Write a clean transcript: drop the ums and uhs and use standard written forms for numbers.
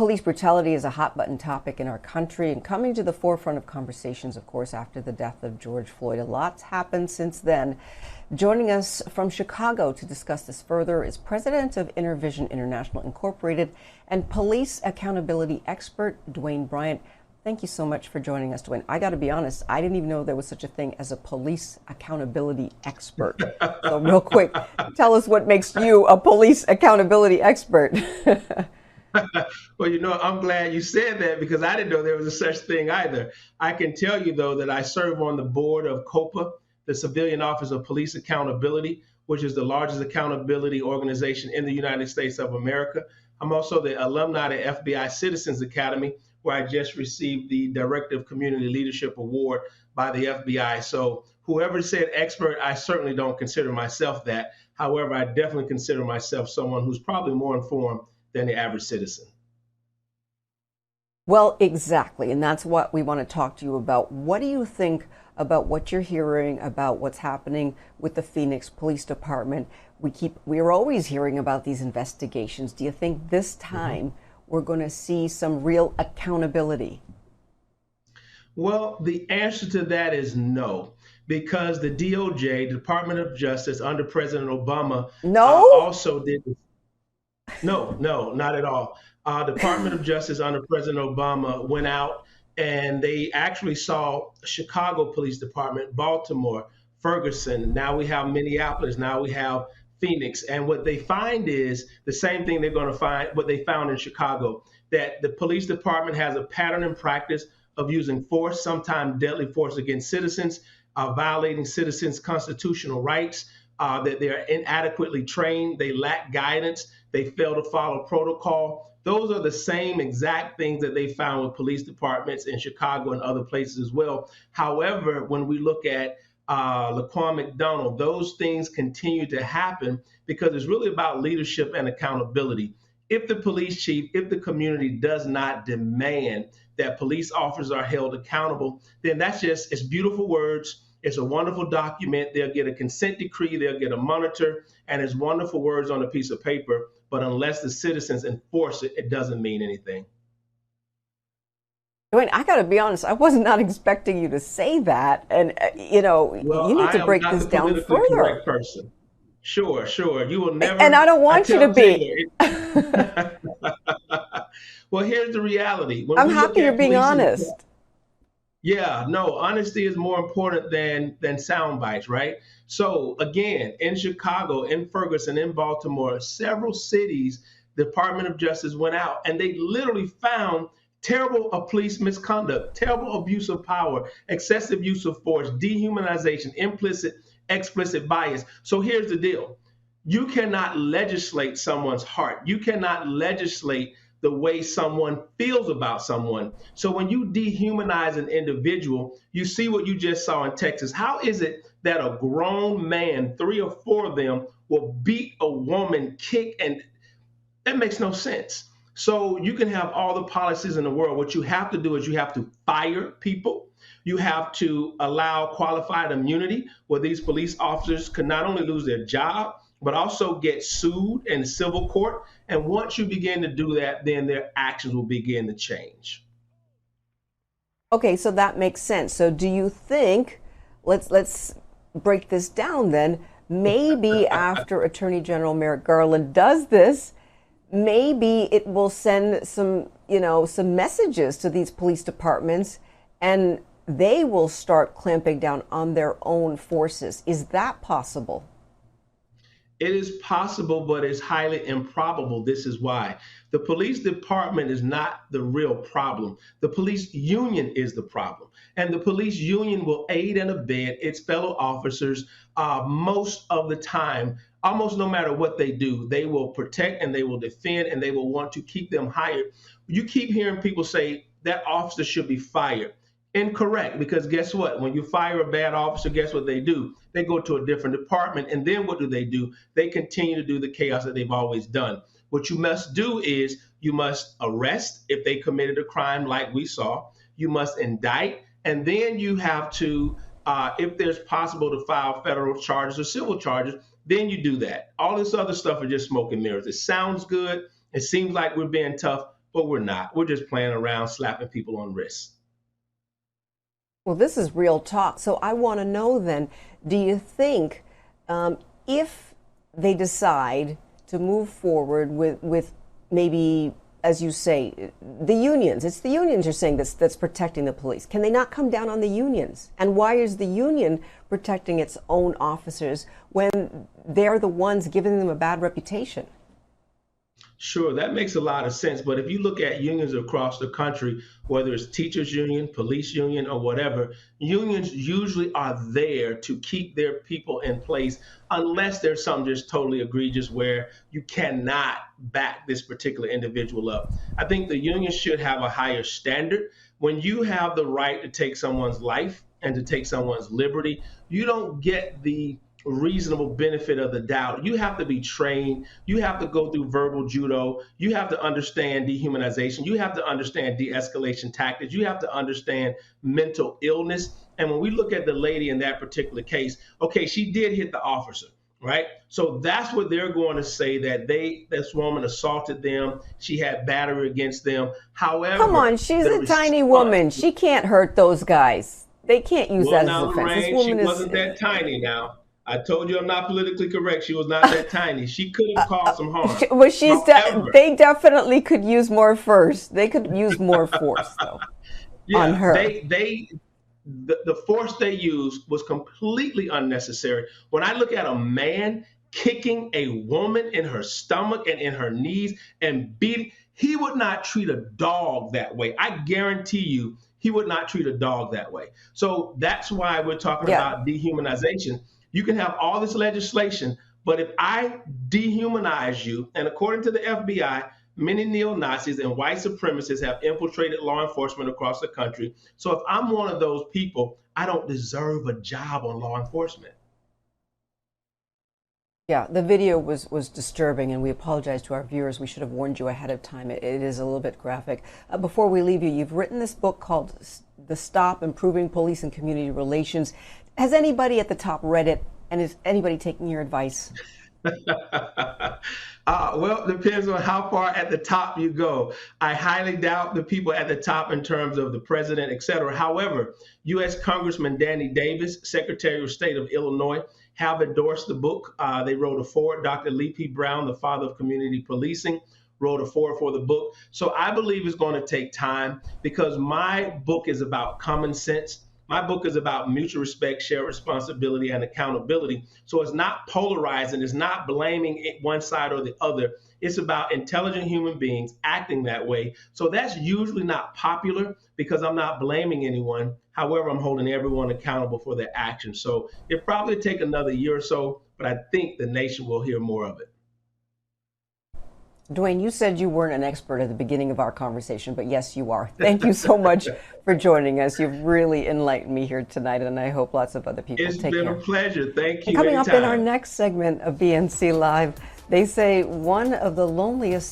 police brutality is a hot button topic in our country and coming to the forefront of conversations, of course, after the death of George Floyd. A lot's happened since then. Joining us from Chicago to discuss this further is President of Intervision International Incorporated and police accountability expert Dwayne Bryant. Thank you so much for joining us, Dwayne. I got to be honest, I didn't even know there was such a thing as a police accountability expert. So real quick, tell us what makes you a police accountability expert. Well, I'm glad you said that because I didn't know there was a such thing either. I can tell you, though, that I serve on the board of COPA, the Civilian Office of Police Accountability, which is the largest accountability organization in the United States of America. I'm also the alumni of the FBI Citizens Academy, where I just received the Director of Community Leadership Award by the FBI. So whoever said expert, I certainly don't consider myself that. However, I definitely consider myself someone who's probably more informed than the average citizen. Well, exactly. And that's what we want to talk to you about. What do you think about what you're hearing about what's happening with the Phoenix Police Department? We're always hearing about these investigations. Do you think this time we're going to see some real accountability? Well, the answer to that is no, because the DOJ, Department of Justice under President Obama, also did this. No, not at all. Department of Justice under President Obama went out and they actually saw Chicago Police Department, Baltimore, Ferguson. Now we have Minneapolis. Now we have Phoenix. And what they find is the same thing they're going to find, what they found in Chicago, that the police department has a pattern and practice of using force, sometimes deadly force against citizens, violating citizens' constitutional rights, that they are inadequately trained, they lack guidance, they fail to follow protocol. Those are the same exact things that they found with police departments in Chicago and other places as well. However, when we look at Laquan McDonald, those things continue to happen because it's really about leadership and accountability. If the police chief, if the community does not demand that police officers are held accountable, then it's beautiful words. It's a wonderful document. They'll get a consent decree. They'll get a monitor, and it's wonderful words on a piece of paper. But unless the citizens enforce it, it doesn't mean anything. Dwayne, I got to be honest. I was not expecting you to say that, and well, you need to break this down further. Correct person. Sure. You will never. And I don't want you to be. Well, here's the reality. I'm happy you're being honest. Yeah, no, honesty is more important than sound bites, right? So again, in Chicago, in Ferguson, in Baltimore, several cities, the Department of Justice went out and they literally found terrible police misconduct, terrible abuse of power, excessive use of force, dehumanization, implicit, explicit bias. So here's the deal. You cannot legislate someone's heart. You cannot legislate the way someone feels about someone. So when you dehumanize an individual, you see what you just saw in Texas. How is it that a grown man, 3 or 4 of them, will beat a woman, kick, and that makes no sense. So you can have all the policies in the world. What you have to do is you have to fire people. You have to allow qualified immunity where these police officers can not only lose their job, but also get sued in civil court. And once you begin to do that, then their actions will begin to change. Okay, so that makes sense. So do you think, let's break this down then, maybe after Attorney General Merrick Garland does this, maybe it will send some messages to these police departments and they will start clamping down on their own forces. Is that possible? It is possible, but it's highly improbable. This is why. The police department is not the real problem. The police union is the problem. And the police union will aid and abet its fellow officers most of the time. Almost no matter what they do, they will protect and they will defend and they will want to keep them hired. You keep hearing people say that officer should be fired. Incorrect, because guess what? When you fire a bad officer, guess what they do? They go to a different department, and then what do? They continue to do the chaos that they've always done. What you must do is you must arrest if they committed a crime like we saw. You must indict, and then you have to, if there's possible to file federal charges or civil charges, then you do that. All this other stuff is just smoke and mirrors. It sounds good. It seems like we're being tough, but we're not. We're just playing around, slapping people on wrists. Well, this is real talk. So I want to know then, do you think if they decide to move forward with maybe, as you say, the unions, it's the unions you're saying that's protecting the police. Can they not come down on the unions? And why is the union protecting its own officers when they're the ones giving them a bad reputation? Sure, that makes a lot of sense. But if you look at unions across the country, whether it's teachers union, police union, or whatever, unions usually are there to keep their people in place unless there's something just totally egregious where you cannot back this particular individual up. I think the union should have a higher standard. When you have the right to take someone's life and to take someone's liberty, you don't get the reasonable benefit of the doubt. You have to be trained. You have to go through verbal judo. You have to understand dehumanization. You have to understand de-escalation tactics. You have to understand mental illness. And when we look at the lady in that particular case, okay, she did hit the officer, right? So that's what they're going to say, that this woman assaulted them. She had battery against them. However, come on, she's a tiny woman. She can't hurt those guys. They can't use that as a defense. This woman she wasn't that tiny now. I told you I'm not politically correct. She was not that tiny. She could have caused some harm. Well, they definitely could use more force. They could use more force, though, on her. The force they used was completely unnecessary. When I look at a man kicking a woman in her stomach and in her knees and beating, he would not treat a dog that way. I guarantee you, he would not treat a dog that way. So that's why we're talking about dehumanization. You can have all this legislation, but if I dehumanize you, and according to the FBI, many neo-Nazis and white supremacists have infiltrated law enforcement across the country. So if I'm one of those people, I don't deserve a job on law enforcement. Yeah, the video was disturbing, and we apologize to our viewers. We should have warned you ahead of time. It is a little bit graphic. Before we leave you, you've written this book called The Stop: Improving Police and Community Relations. Has anybody at the top read it, and is anybody taking your advice? Well, it depends on how far at the top you go. I highly doubt the people at the top in terms of the president, et cetera. However, U.S. Congressman Danny Davis, Secretary of State of Illinois, have endorsed the book. They wrote a foreword. Dr. Lee P. Brown, the father of community policing, wrote a foreword for the book. So I believe it's going to take time because my book is about common sense. My book is about mutual respect, shared responsibility, and accountability. So it's not polarizing. It's not blaming one side or the other. It's about intelligent human beings acting that way. So that's usually not popular because I'm not blaming anyone. However, I'm holding everyone accountable for their actions. So it'll probably take another year or so, but I think the nation will hear more of it. Dwayne, you said you weren't an expert at the beginning of our conversation, but yes, you are. Thank you so much for joining us. You've really enlightened me here tonight, and I hope lots of other people take care. It's been a pleasure. Thank you. And coming up in our next segment of BNC Live, they say one of the loneliest